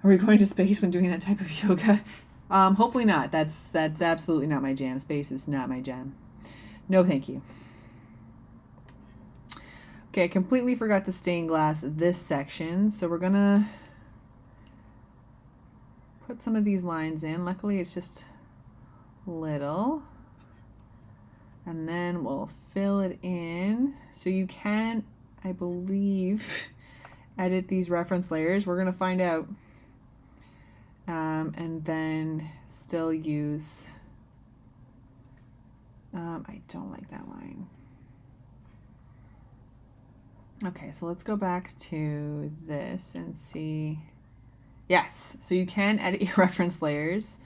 Are we going to space when doing that type of yoga? Hopefully not. That's absolutely not my jam. Space is not my jam. No, thank you. Okay, I completely forgot to stain glass this section, so we're gonna put some of these lines in. Luckily, it's just little. And then we'll fill it in. So you can, I believe, edit these reference layers. We're gonna find out. And then still use, I don't like that line. Okay, so let's go back to this and see. Yes, so you can edit your reference layers,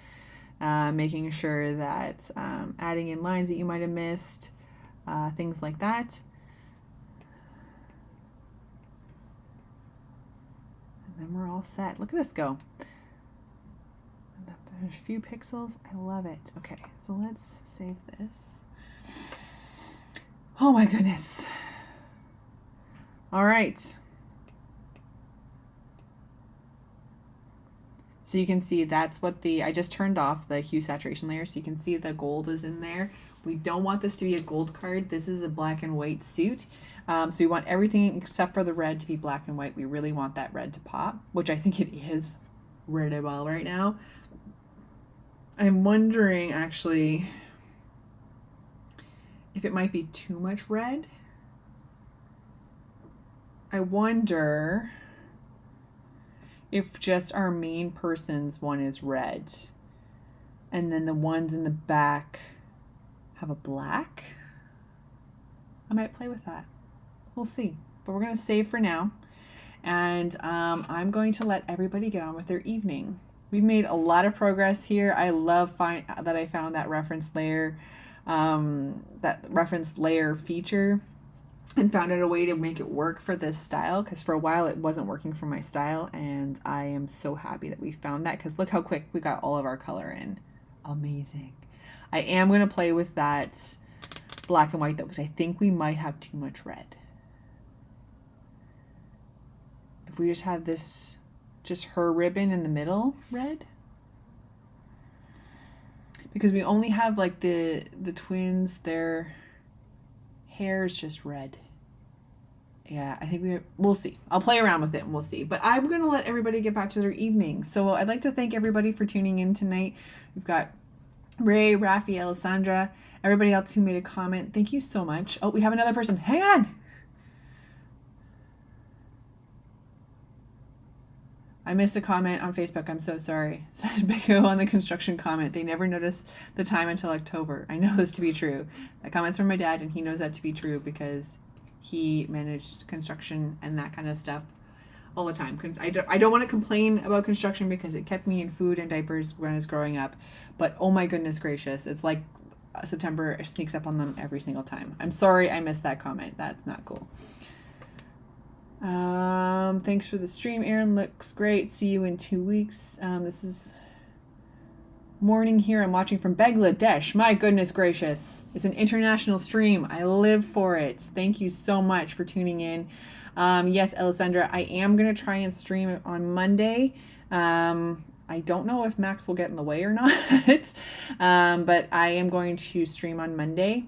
making sure that adding in lines that you might have missed, things like that. And then we're all set. Look at us go. There's a few pixels. I love it. Okay, so let's save this. Oh my goodness. All right. So you can see that's what I just turned off the hue saturation layer, so you can see the gold is in there. We don't want this to be a gold card. This is a black and white suit. So we want everything except for the red to be black and white. We really want that red to pop, which I think it is really well right now. I'm wondering actually if it might be too much red. I wonder if just our main person's one is red and then the ones in the back have a black. I might play with that. We'll see. But we're going to save for now. And I'm going to let everybody get on with their evening. We've made a lot of progress here. I love that I found that reference layer feature and found out a way to make it work for this style, because for a while it wasn't working for my style, and I am so happy that we found that, because look how quick we got all of our color in. Amazing. I am going to play with that black and white though, because I think we might have too much red. If we just have this, just her ribbon in the middle red, because we only have like the twins, their hair is just red. Yeah, I think we'll see. I'll play around with it and we'll see. But I'm going to let everybody get back to their evening. So I'd like to thank everybody for tuning in tonight. We've got Ray, Rafi, Alessandra, everybody else who made a comment. Thank you so much. Oh, we have another person. Hang on. I missed a comment on Facebook. I'm so sorry. Said Biko on the construction comment. They never notice the time until October. I know this to be true. That comment's from my dad, and he knows that to be true because he managed construction and that kind of stuff all the time. I don't want to complain about construction because it kept me in food and diapers when I was growing up. But oh my goodness gracious, it's like September sneaks up on them every single time. I'm sorry I missed that comment. That's not cool. Thanks for the stream, Aaron. Looks great. See you in 2 weeks. This is Morning here. I'm watching from Bangladesh. My goodness gracious. It's an international stream. I live for it. Thank you so much for tuning in. Yes, Alessandra, I am going to try and stream on Monday. I don't know if Max will get in the way or not, but I am going to stream on Monday.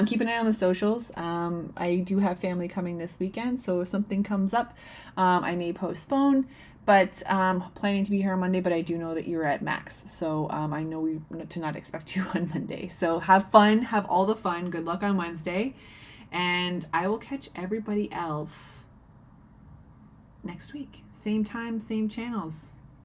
Keep an eye on the socials. I do have family coming this weekend, so if something comes up, I may postpone. But planning to be here on Monday, but I do know that you're at Max, so I know to not expect you on Monday. So have fun, have all the fun. Good luck on Wednesday, and I will catch everybody else next week. Same time, same channels.